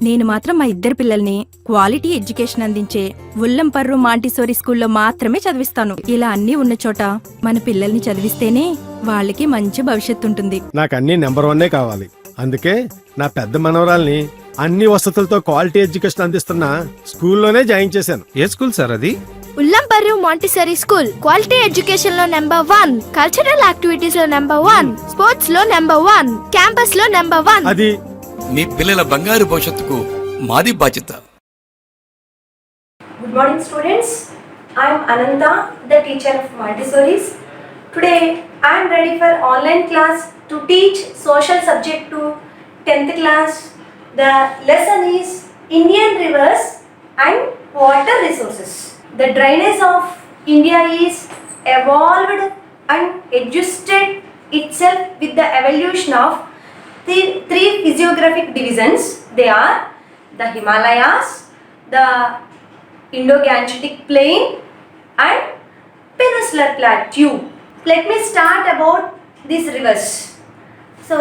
నేను మాత్రం మా ఇద్దరు పిల్లల్ని క్వాలిటీ ఎడ్యుకేషన్ అందించే ఉల్లంపర్రు మాంటిసోరీ స్కూల్లో మాత్రమే చదివిస్తాను. ఇలా అన్నీ ఉన్న చోట మన పిల్లల్ని చదివిస్తేనే వాళ్ళకి మంచి భవిష్యత్తు ఉంటుంది. నాకు అన్ని నెంబర్ 1 కావాలి. అందుకే నా పెద్ద మనవరాల్ని అన్ని వసతులతో క్వాలిటీ ఎడ్యుకేషన్ అందిస్తున్న స్కూల్లోనే జాయిన్ చేశాను. ఏ స్కూల్ సార్ అది? ఉల్లంపర్రు మాంటిసరీ స్కూల్. క్వాలిటీ ఎడ్యుకేషన్ లో నెంబర్ 1, కల్చరల్ యాక్టివిటీస్ లో నెంబర్ 1, స్పోర్ట్స్ లో నెంబర్ 1, క్యాంపస్ లో నెంబర్ 1. అది మీ పిల్లల బంగారు భవిష్యత్తుకు మాది బాధ్యత. Good morning students. I am Ananta, the teacher of Montessori's. Today I am ready for online class to teach social subject to 10th class. The lesson is Indian rivers and water resources. The drainage of India is evolved and adjusted itself with the evolution of three physiographic divisions. They are the Himalayas, the Indo-Gangetic Plain and Peninsular Plateau. Let me start about these rivers. So,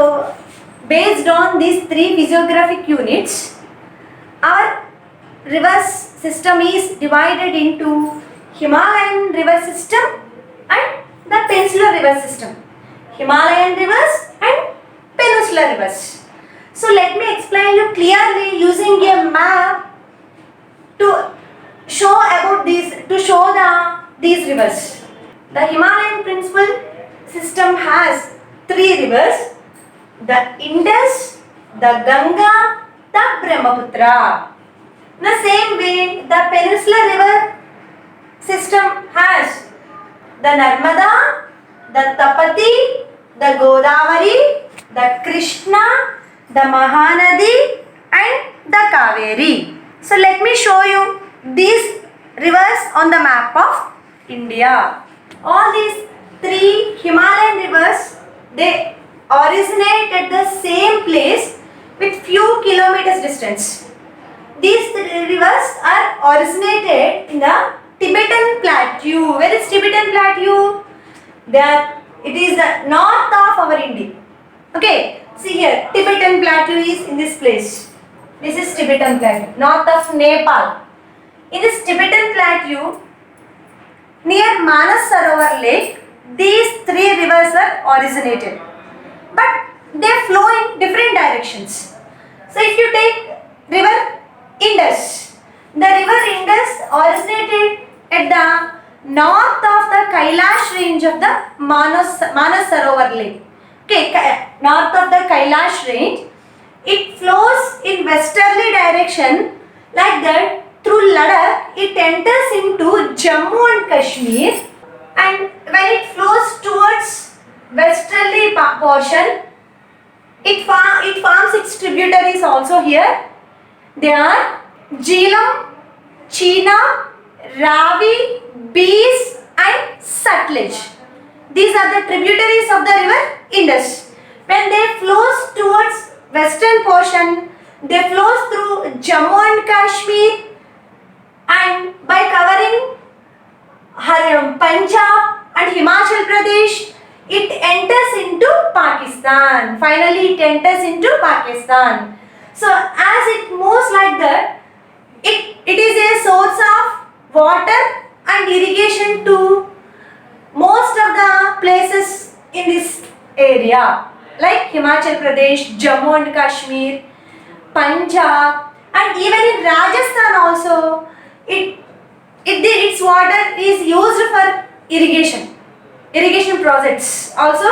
based on these three physiographic units, our rivers system is divided into Himalayan river system and the Peninsular river system. Himalayan rivers and Peninsular rivers. So let me explain you clearly using a map to show about these rivers. The Himalayan principal system has 3 rivers: the Indus, the Ganga, the Brahmaputra. In the same way, the Peninsular river system has the Narmada, the Tapati, the Godavari, the Krishna, the Mahanadi and the Kaveri. So let me show you these rivers on the map of India. All these 3 Himalayan rivers, they originate at the same place with few kilometers distance. These 3 rivers are originated in the Tibetan Plateau. Where is Tibetan Plateau? It is the north of our India. Okay, see here, Tibetan Plateau is in this place. This is Tibetan Plateau, north of Nepal. In this Tibetan Plateau, near Manasarovar Lake, these 3 rivers are originated. But they flow in different directions. So if you take river Indus, the river Indus originated at the north of the Kailash range of the Manasarovar Lake. Okay, north of the Kailash range, it flows in westerly direction like that. Through Ladakh, it enters into Jammu and Kashmir, and when it flows towards westerly portion, it forms its tributaries also here. They are Jhelum, Chenab, Ravi, Beas and Sutlej. These are the tributaries of the river Indus. When they flows towards western portion, they flows through Jammu and Kashmir, and by covering Punjab and Himachal Pradesh, it enters into Pakistan. Finally, it enters into Pakistan. So as it moves like that, it is a source of water and irrigation to most of the places in this area, like Himachal Pradesh, Jammu and Kashmir, Punjab, and even in Rajasthan also, its water is used for irrigation projects also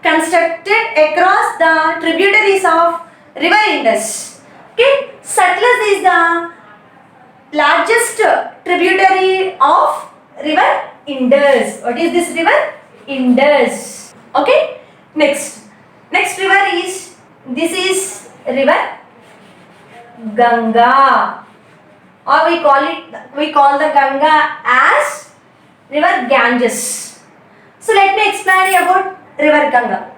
constructed across the tributaries of river Indus. Okay, Sutlej is the largest tributary of river Indus. What is this river? Indus. Okay, next river is, this is river Ganga, or we call the Ganga as river Ganges. So let me explain you about river Ganga.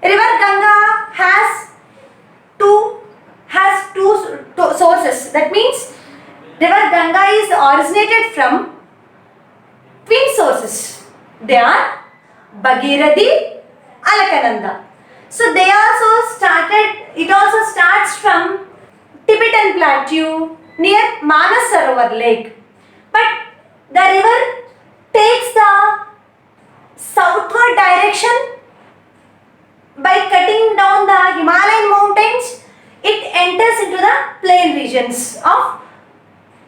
River Ganga has two sources. That means river Ganga is originated from twin sources. They are Bhagirathi, Alakananda. So it also starts from Tibetan Plateau near Manas Sarovar Lake. But the river takes the southward direction by cutting down the Himalayan mountains. It enters into the plain regions of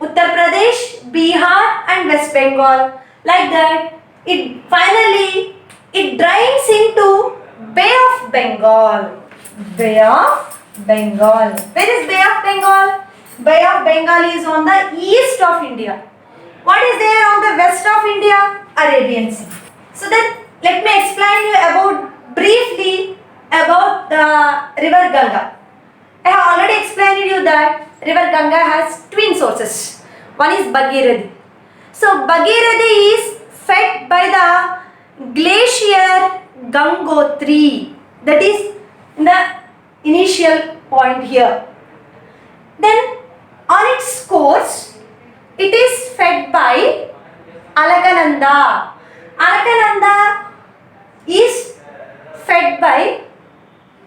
Uttar Pradesh, Bihar and West Bengal. Like that, it drains into Bay of Bengal. Bay of Bengal. Where is Bay of Bengal? Bay of Bengal is on the east of India. What is there on the west of India? Arabian Sea. So then let me explain you briefly about the river Ganga. I have already explained you that river Ganga has twin sources. One is Bhagirathi. So Bhagirathi is fed by the glacier Gangotri. That is the initial point here. Then on its course, it is fed by Alakananda. Alakananda is fed by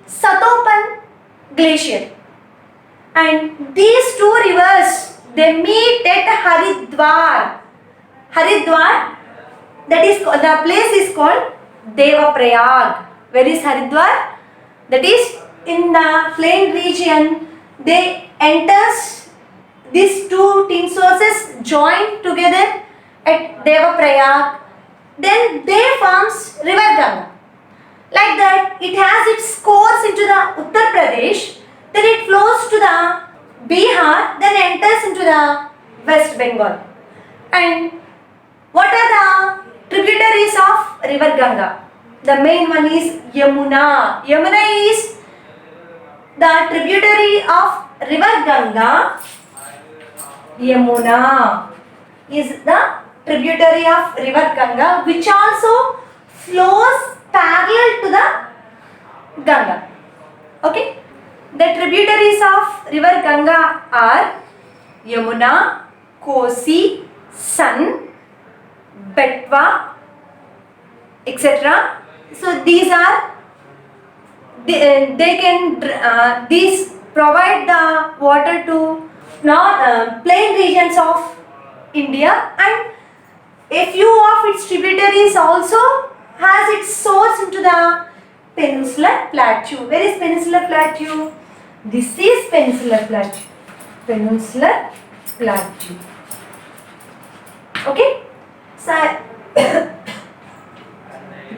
Satopan glacier. And these two rivers, they meet at Haridwar. Haridwar, that is, the place is called Devaprayag. Where is Haridwar? That is in the plain region. They enters these two twin sources join together at Devaprayag. Then they forms river Ganga. Like that, it has its course into the Uttar Pradesh. Then it flows to the Bihar. Then enters into the West Bengal. And what are the tributaries of river Ganga? The main one is Yamuna. Yamuna is the tributary of river Ganga. Yamuna is the tributary of river Ganga, which also flows parallel to the Ganga. Okay. The tributaries of river Ganga are Yamuna, Kosi, San, Betwa, etc. So these are these provide the water to plain regions of India, and a few of its tributaries also has its source into the Peninsular Plateau. Where is Peninsular Plateau? This is Peninsular Plateau. Peninsular Plateau. Okay. So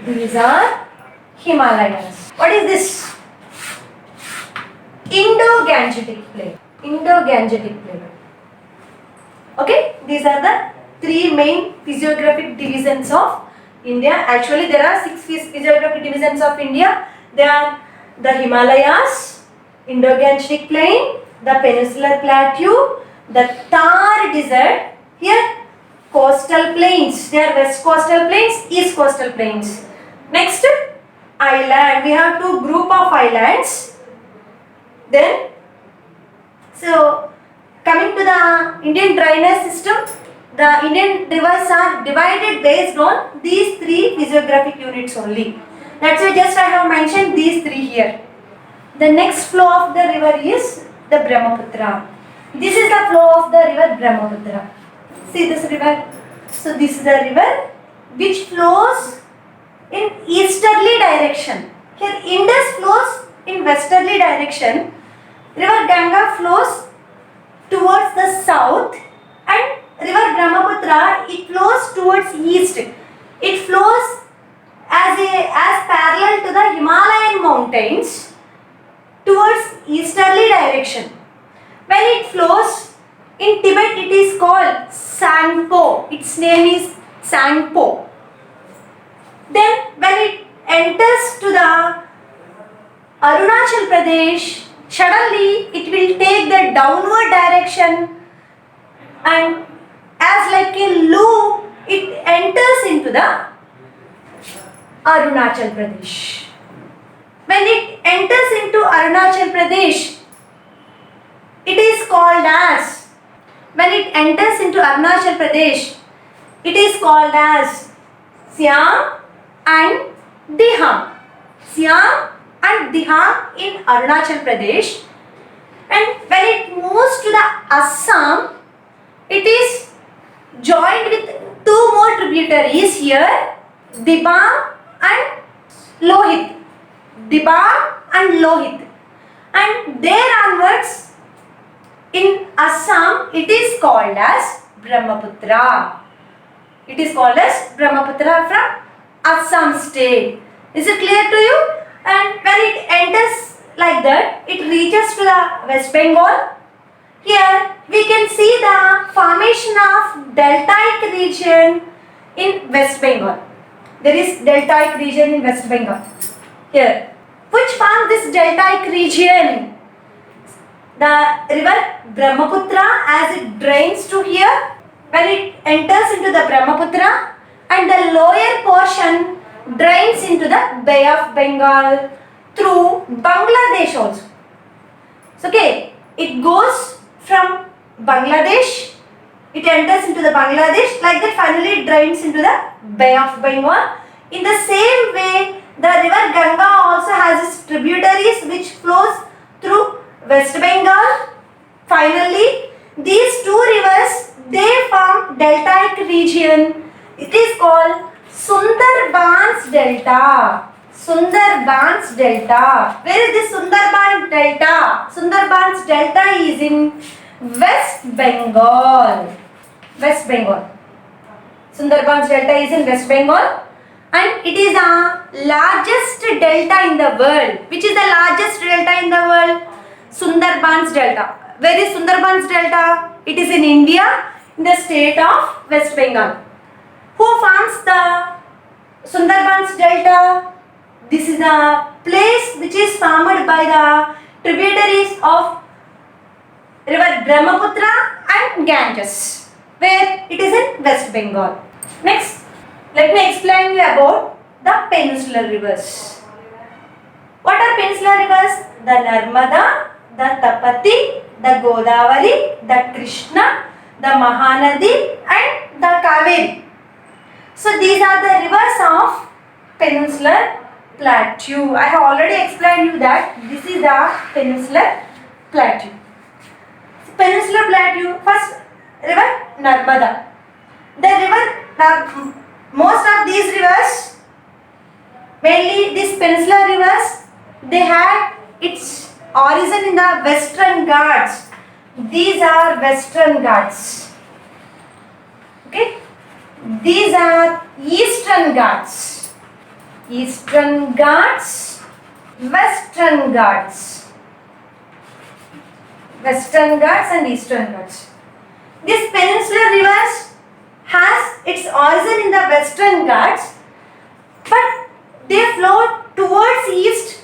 these are Himalayas. What is this? Indo-Gangetic Plain. Indo-Gangetic Plain. Okay. These are the three main physiographic divisions of India. Actually, there are 6 physiographic divisions of India. They are the Himalayas, Indo-Gangetic Plain, the Peninsular Plateau, the Thar Desert. Here, coastal plains. They are west coastal plains, east coastal plains. Next, island. We have two group of islands. Then, so coming to the Indian drainage system, the Indian rivers are divided based on these 3 physiographic units only. That's why just I have mentioned these 3 here. The next flow of the river is the Brahmaputra. This is the flow of the river Brahmaputra. See this river. So this is the river which flows in easterly direction. Here Indus flows in westerly direction. River Ganga flows towards the south, and river Brahmaputra, it flows towards east. It flows as parallel to the Himalayan mountains towards easterly direction. When it flows in Tibet, it is called Sangpo. Its name is Sangpo. Then when it enters to the Arunachal Pradesh, suddenly it will take the downward direction, and as like a loop, it enters into the Arunachal Pradesh. When it enters into Arunachal Pradesh, it is called as, when it enters into Arunachal Pradesh, it is called as Siam and Diham. Siam and Diham in Arunachal Pradesh. And when it moves to the Assam, it is joined with two more tributaries here, Dibang and Lohit. Dibang and Lohit. And there onwards, in Assam, it is called as Brahmaputra. It is called as Brahmaputra from Assam state. Is it clear to you? And when it enters like that, it reaches to the West Bengal. Here we can see the formation of deltaic region in West Bengal. There is deltaic region in West Bengal. Here, which forms this deltaic region? The river Brahmaputra, as it drains to here, when it enters into the Brahmaputra, and the lower portion drains into the Bay of Bengal through Bangladesh also. So, okay, it goes from Bangladesh, it enters into the Bangladesh, like that finally it drains into the Bay of Bengal. In the same way, the river Ganga also has its tributaries which flows through West Bengal. Finally, these two rivers, they form deltaic region. It is called Sundarbans Delta. Sundarbans Delta. Where is this Sundarbans Delta? Sundarbans Delta is in West Bengal. West Bengal. Sundarbans Delta is in West Bengal, and it is the largest delta in the world. Which is the largest delta in the world? Sundarbans Delta. Where is Sundarbans Delta? It is in India, in the state of West Bengal. Who forms the Sundarbans Delta? This is the place which is formed by the tributaries of river Brahmaputra and Ganges, where it is in West Bengal. Next, let me explain you about the peninsular rivers. What are peninsular rivers? The Narmada, the Tapati, the Godavari, the Krishna, the Mahanadi and the Kaveri. So these are the rivers of peninsular plateau. I have already explained you that this is the peninsular plateau. Peninsular plateau, first river Narmada. The river, most of these rivers, mainly these peninsular rivers, they had its origin in the Western Ghats. These are Western Ghats. Okay? These are Eastern Ghats. Eastern Ghats, Western Ghats. Western Ghats and Eastern Ghats. This peninsular rivers has its origin in the Western Ghats, but they flow towards east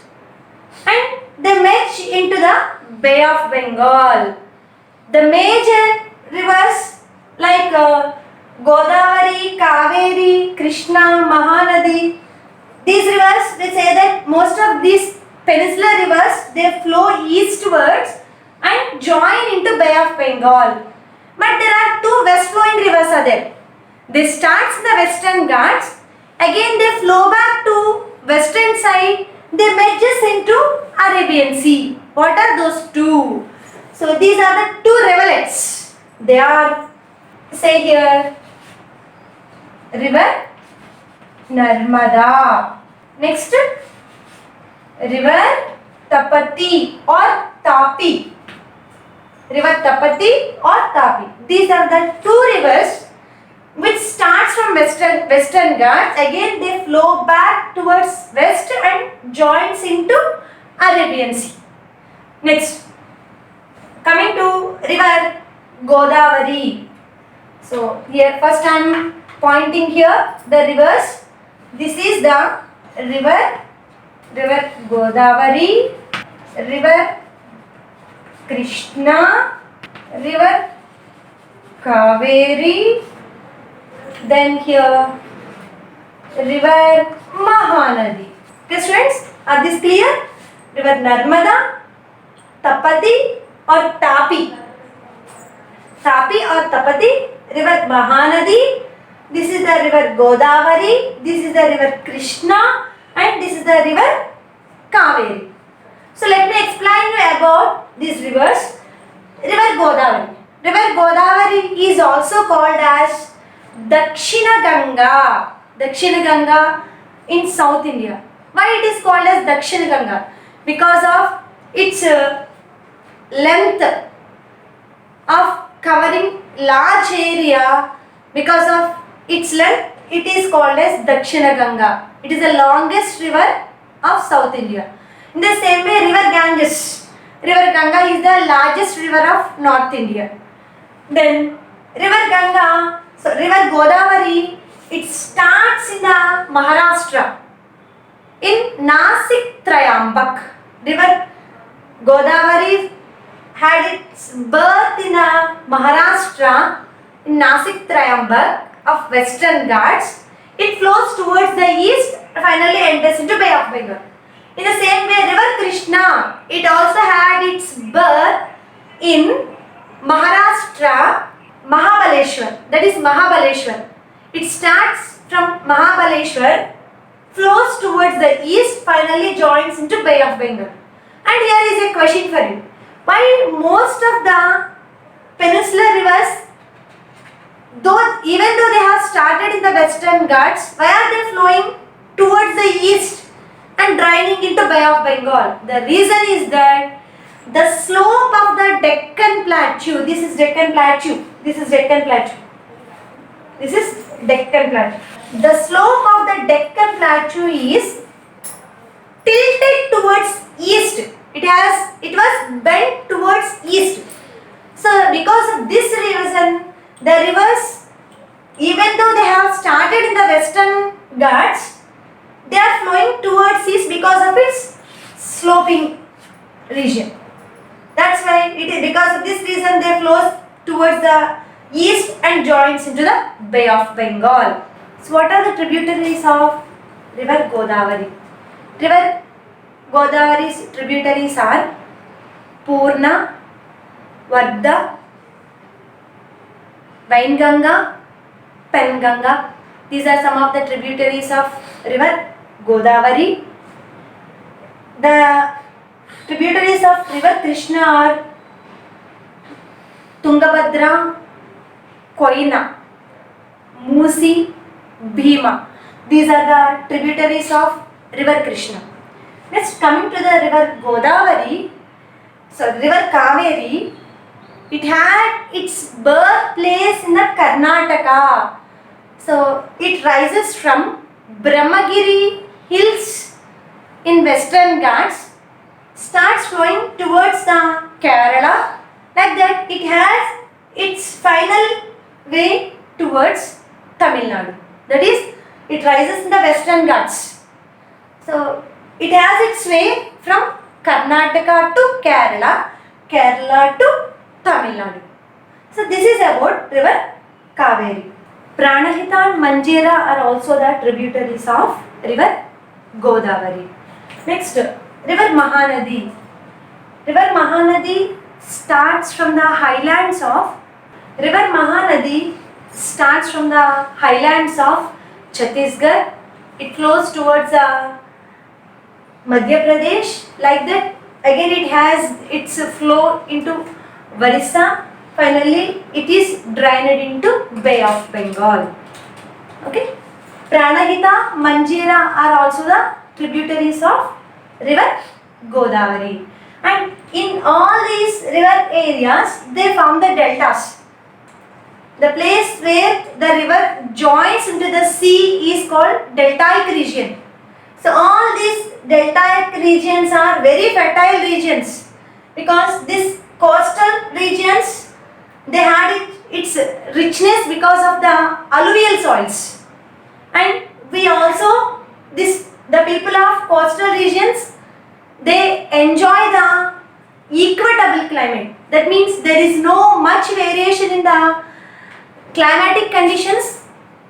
and they merge into the Bay of Bengal. The major rivers like Godavari, Kaveri, Krishna, Mahanadi, these rivers, we say that most of these peninsular rivers, they flow eastwards and join into Bay of Bengal. But there are two west flowing rivers are there. They start in the Western Ghats, again they flow back to western side, they merges into Arabian Sea. What are those two? So these are the two rivulets. They are, say here, river Narmada. Next, river Tapati or Tapi. River Tapati or Tapi. These are the two rivers which starts from Western Ghats. Again they flow back towards west and joins into Arabian Sea. Next, coming to river Godavari. So here first I am pointing here the rivers. This is the river Godavari, river Krishna, river Kaveri, then here river Mahanadi. Okay students, are this clear? River Narmada, Tapati or Tapi. Tapi or Tapati, river Mahanadi, this is the river Godavari, this is the river Krishna and this is the river Kaveri. So let me explain you about these rivers. River Godavari. River Godavari is also called as Dakshina Ganga. Dakshina Ganga in South India. Why it is called as Dakshina Ganga? Because of its length of covering large area. Because of its length, it is called as Dakshina Ganga. It is the longest river of South India. In the same way, River Ganges. River Ganga is the largest river of North India. Then River Ganga, so River Godavari, it starts in the Maharashtra in Nasik Trayambak. River Godavari had its birth in Maharashtra in Nasik Trayambak of Western Ghats. It flows towards the east, finally enters into Bay of Bengal. In the same way, River Krishna, it also had its birth in Maharashtra, Mahabaleshwar. That is Mahabaleshwar. It starts from Mahabaleshwar, flows towards the east, finally joins into Bay of Bengal. And here is a question for you. Why most of the peninsular rivers, even though they have started in the Western Ghats, why are they flowing towards the east and draining into Bay of Bengal? The reason is that the slope of the Deccan Plateau, this is Deccan Plateau, this is Deccan Plateau, this is Deccan Plateau. The slope of the Deccan Plateau is tilted towards east. It was bent towards east. So because of this reason, the rivers, even though they have started in the Western Ghats, they are flowing towards east because of its sloping region. That's why it is because of this reason they flow towards the east and joins into the Bay of Bengal. So what are the tributaries of River Godavari? River Godavari's tributaries are Purna, Vardha, Vainganga, Penganga. These are some of the tributaries of River Godavari. The tributaries of River Krishna are Tungabhadra, Koina, Musi, Bhima. These are the tributaries of River Krishna. Next, coming to the River Godavari, so River Kaveri, it had its birthplace in the Karnataka. So it rises from Brahmagiri hills in Western Ghats, starts flowing towards the Kerala. Like that, it has its final way towards Tamil Nadu. That is, it rises in the Western Ghats. So it has its way from Karnataka to Kerala, Kerala to Tamil Nadu. So this is about River Kaveri. Pranahita and Manjira are also the tributaries of River Godavari. Next, River Mahanadi. River Mahanadi starts from the highlands of Chhattisgarh. It flows towards Madhya Pradesh. Like that, again it has its flow into Orissa. Finally, it is drained into Bay of Bengal. Okay. Pranahita, Manjira are also the tributaries of River Godavari. And in all these river areas, they form the deltas. The place where the river joins into the sea is called deltaic region. So all these deltaic regions are very fertile regions because these coastal regions, they had its richness because of the alluvial soils. And we also, the people of coastal regions, they enjoy the equitable climate. That means there is no much variation in the climatic conditions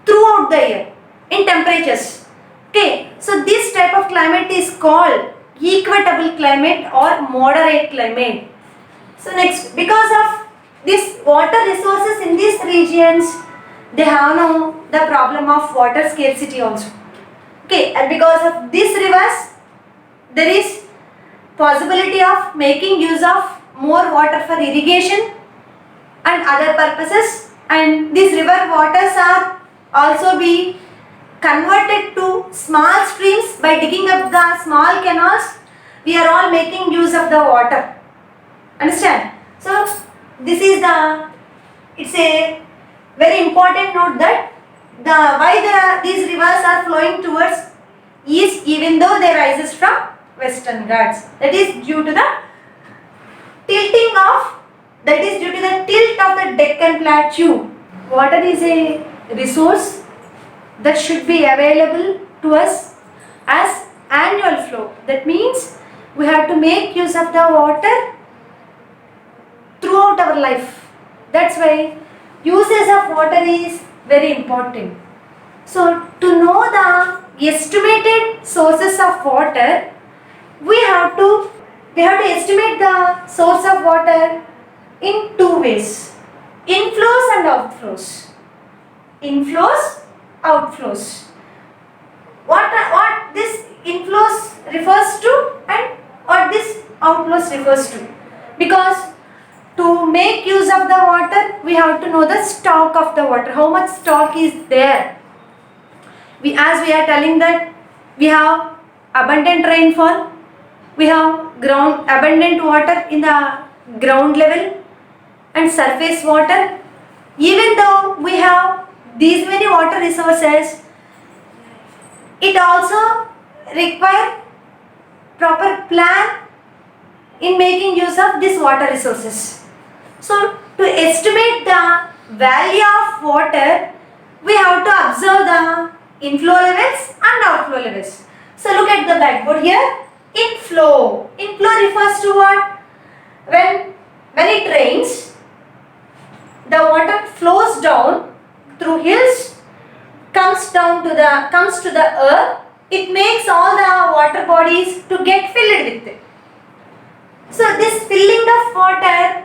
throughout the year in temperatures. Okay, so this type of climate is called equitable climate or moderate climate. So next, because of these water resources in these regions, they have now the problem of water scarcity also. Okay, and because of these rivers, there is possibility of making use of more water for irrigation and other purposes, and these river waters are also be converted to small streams by digging up the small canals. We are all making use of the water. Understand? So this is it's a very important note that these rivers are flowing towards east even though they rises from western Ghats. That is due to the tilt of the Deccan Plateau. Water is a resource that should be available to us as annual flow. That means we have to make use of the water throughout our life. That's why usage of water is very important. So to know the estimated sources of water, we have to estimate the source of water in two ways: inflows and outflows. Inflows, outflows. What this inflows refers to and what this outflows refers to. Because to make use of the water, we have to know the stock of the water. How much stock is there? As we are telling that we have abundant rainfall, we have abundant water in the ground level and surface water. Even though we have these many water resources, it also requires proper plan in making use of these water resources. So to estimate the value of water, we have to observe the inflow levels and outflow levels. So look at the blackboard here. Inflow. Inflow refers to what? When it rains, the water flows down through hills, comes to the earth. It makes all the water bodies to get filled with it. So this filling of water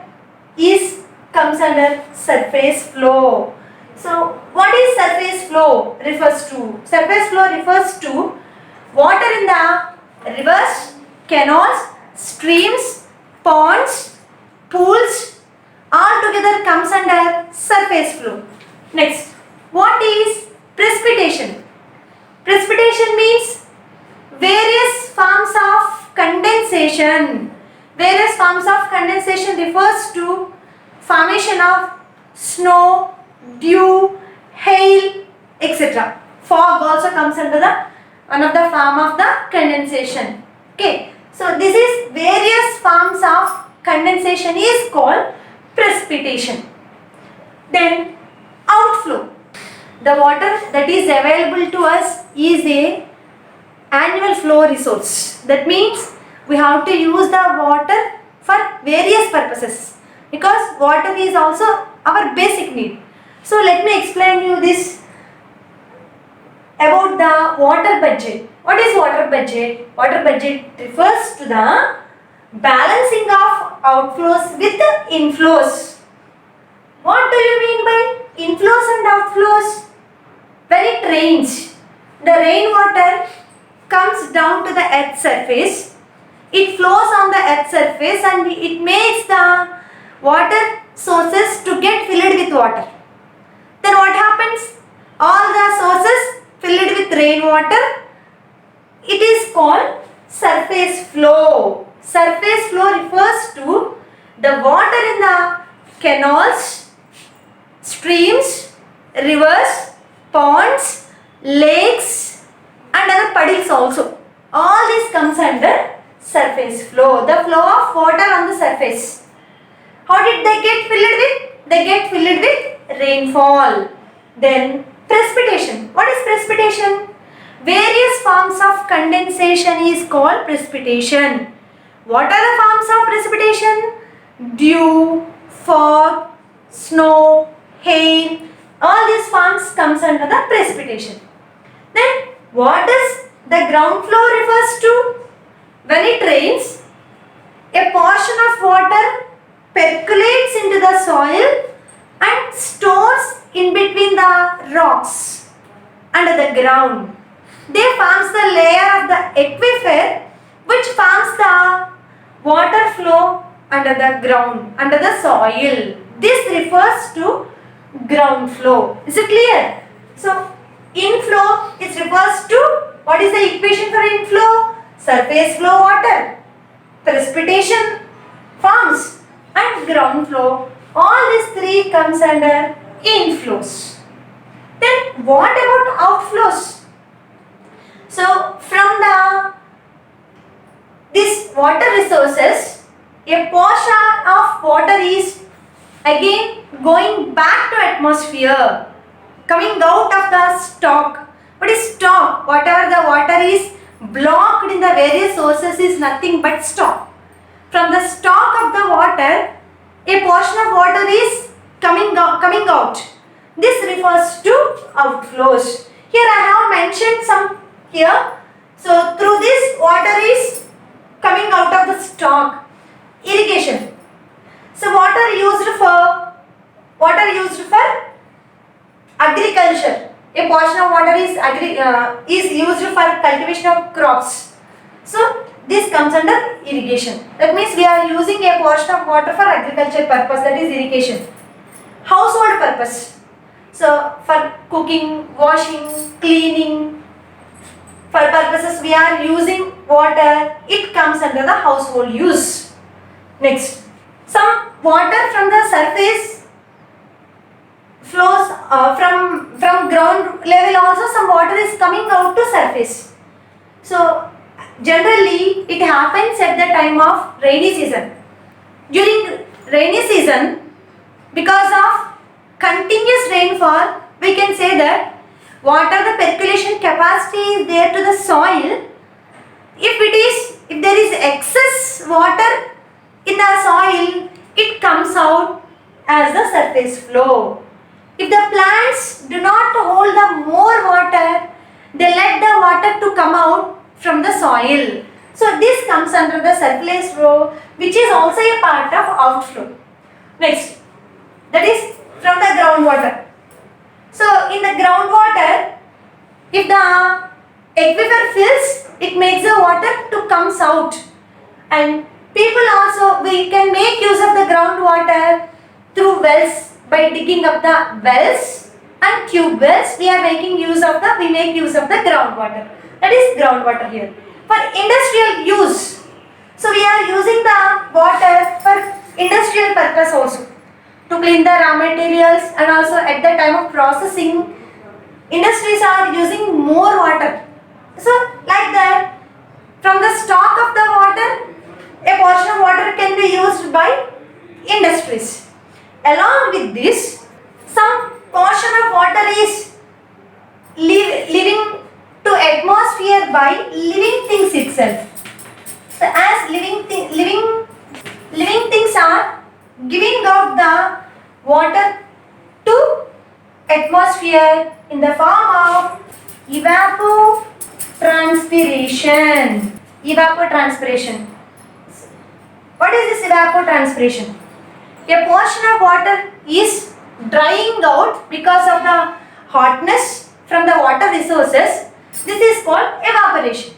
comes under surface flow. So what is surface flow refers to? Surface flow refers to water in the rivers, canals, streams, ponds, pools, all together comes under surface flow. Next, what is precipitation? Precipitation means various forms of condensation. Various forms of condensation refers to formation of snow, dew, hail, etc. Fog also comes under one of the form of the condensation. Okay, so this is various forms of condensation is called precipitation. Then outflow. The water that is available to us is a annual flow resource. That means we have to use the water for various purposes, because water is also our basic need. So let me explain you this about the water budget. What is water budget? Water budget refers to the balancing of outflows with the inflows. What do you mean by inflows and outflows? When it rains, the rainwater comes down to the earth's surface. It flows on the earth's surface and it makes the water sources to get filled with water. Then what happens? All the sources filled with rainwater, it is called surface flow. Surface flow refers to the water in the canals, streams, rivers, ponds, lakes and other puddles also. All this comes under surface flow. The flow of water on the surface. How did they get filled with? They get filled with rainfall. Then precipitation. What is precipitation? Various forms of condensation is called precipitation. What are the forms of precipitation? Dew, fog, snow, hail. All these forms comes under the precipitation. Then what does the ground flow refers to? When it rains, a portion of water percolates into the soil and stores in between the rocks under the ground. They forms the layer of the aquifer which forms the water flow under the ground, under the soil. This refers to ground flow. Is it clear? So, inflow is refers to, what is the equation for inflow? Surface flow water, precipitation forms, and ground flow. All these three comes under inflows. Then what about outflows? So from this water resources, a portion of water is again going back to atmosphere, coming out of the stock. What is stock? Whatever the water is blocked in the various sources is nothing but stock. From the stock of the water, a portion of water is coming out. This refers to outflows. Here I have mentioned some here. So through this water is coming out of the stock. Irrigation. So water used for agriculture. A portion of water is used for cultivation of crops. So this comes under irrigation. That means we are using a portion of water for agriculture purpose, that is irrigation. Household purpose. So for cooking, washing, cleaning, for purposes we are using water, it comes under the household use. Next, some water from the surface flows from ground level also, some water is coming out to surface. So generally it happens at the time of rainy season. During rainy season, because of continuous rainfall, we can say that the percolation capacity is there to the soil. If there is excess water in the soil, it comes out as the surface flow. If the plants do not hold the more water, they let the water to come out from the soil. So this comes under the surface flow, which is also a part of outflow. Next, that is from the groundwater. So in the groundwater, if the aquifer fills, it makes the water to comes out. And people also, we can make use of the groundwater through wells by digging up the wells and tube wells. We make use of the groundwater. That is groundwater here. For industrial use, so we are using the water for industrial purpose also, to clean the raw materials, and also at the time of processing, industries are using more water. So like that, from the stock of the water, a portion of water can be used by industries. Along with this, some portion of water is leaving to atmosphere by living things itself. So as living things are giving out the water to atmosphere in the form of evapotranspiration. Evapotranspiration. What is this evapotranspiration? A portion of water is drying out because of the hotness from the water resources. This is called evaporation.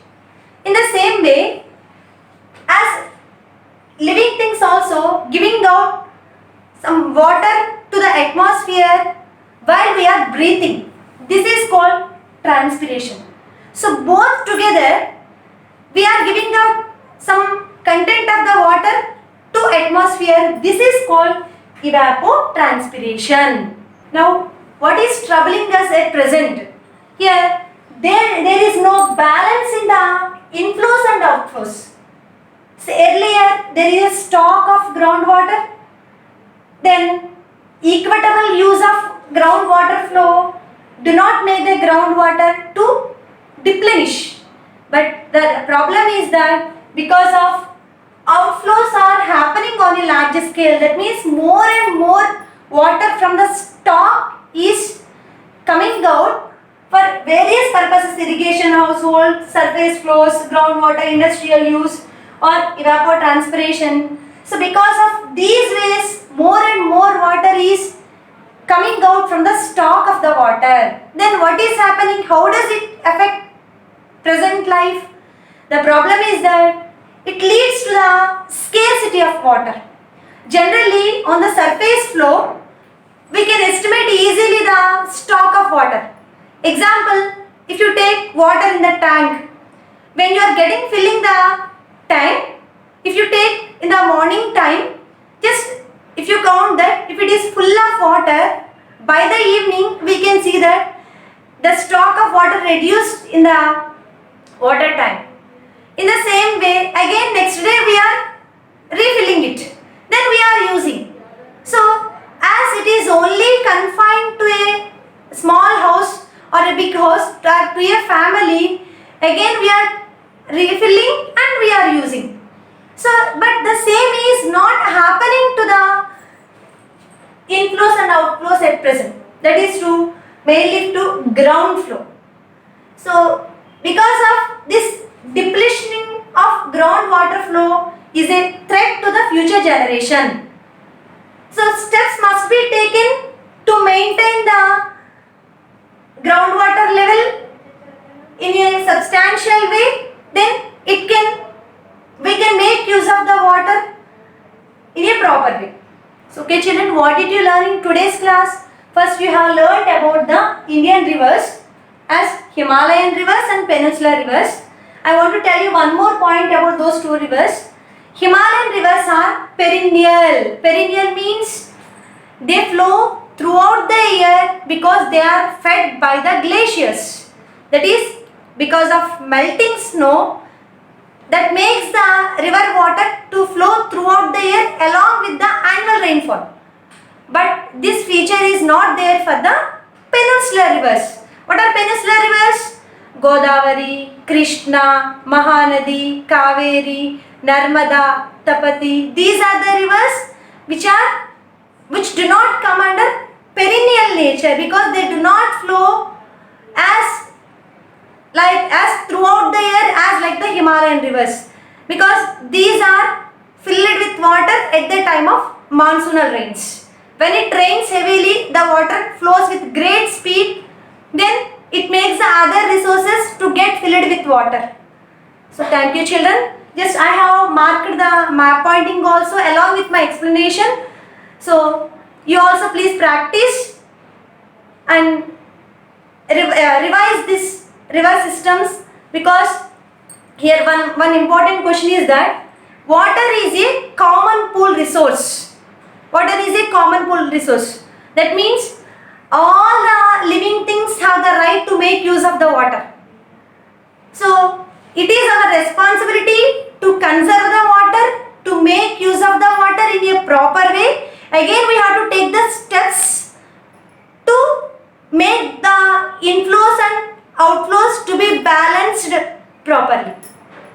In the same way, as living things also giving out some water to the atmosphere while we are breathing, this is called transpiration. So both together, we are giving out some content of the water to atmosphere. This is called evapotranspiration. Now, what is troubling us at present? Here, there is no balance in the inflows and outflows. So earlier, there is a stock of groundwater. Then, equitable use of groundwater flow do not make the groundwater to deplenish. But the problem is that because of outflows are happening on a larger scale, that means more and more water from the stock is coming out for various purposes: irrigation, household, surface flows, groundwater, industrial use, or evapotranspiration. So because of these ways, more and more water is coming out from the stock of the water. Then what is happening? How does it affect present life? The problem is that it leads to the scarcity of water. Generally, on the surface floor, we can estimate easily the stock of water. Example, if you take water in the tank, when you are filling the tank, if you take in the morning time, just if you count that if it is full of water, by the evening we can see that the stock of water reduced in the water tank. In the same way, again next day we are refilling it, then we are using. So as it is only confined to a small house or a big house or to a family, again we are refilling and we are using. So but the same is not happening to the inflows and outflows at present. That is to mainly to ground flow. So because of this depletion of groundwater flow is a threat to the future generation. So steps must be taken to maintain the groundwater level in a substantial way. Then we can make use of the water in a proper way. So okay children, what did you learn in today's class? First you have learned about the Indian rivers as Himalayan rivers and peninsular rivers. I want to tell you one more point about those two rivers. Himalayan rivers are perennial. Perennial means they flow throughout the year because they are fed by the glaciers. That is because of melting snow that makes the river water to flow throughout the year along with the annual rainfall. But this feature is not there for the peninsular rivers. What are peninsular rivers? Godavari, Krishna, Mahanadi, Kaveri, Narmada, Tapati. These are the rivers which do not come under perennial nature because they do not flow as throughout the year as like the Himalayan rivers, because these are filled with water at the time of monsoonal rains. When it rains heavily, the water flows with great speed, then it makes the other resources to get filled with water. So thank you children. Just I have marked the map pointing also along with my explanation. So you also please practice and revise this river systems, because here one important question is that water is a common pool resource. Water is a common pool resource. That means all the living things have the right to make use of the water. So it is our responsibility to conserve the water, to make use of the water in a proper way. Again we have to take the steps to make the inflows and outflows to be balanced properly.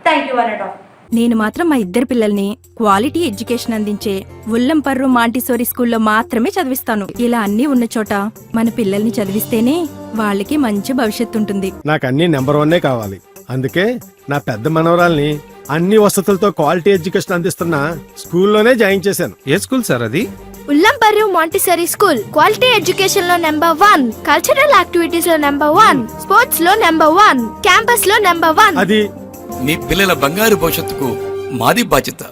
Thank you one and all. నేను మాత్రం మా ఇద్దరు పిల్లల్ని quality education అందించే ఉల్లంపర్రు Montessori స్కూల్లో మాత్రమే చదివిస్తాను. ఇలా అన్నీ ఉన్న చోట మన పిల్లల్ని చదివిస్తేనే వాళ్ళకి మంచి భవిష్యత్తు ఉంటుంది. నాకు అన్ని నెంబర్ 1 కావాలి. అందుకే నా పెద్ద మనవరాల్ని అన్ని వసతులతో క్వాలిటీ ఎడ్యుకేషన్ అందిస్తున్న స్కూల్లోనే జాయిన్ చేశాను. ఏ స్కూల్ సార్ అది? Ullamparru Montessori School. Quality education lo number 1. Cultural activities lo number 1. Sports lo number 1. Campus lo number 1. అది మీ పిల్లల బంగారు భవిష్యత్తుకు మాది బాధ్యత.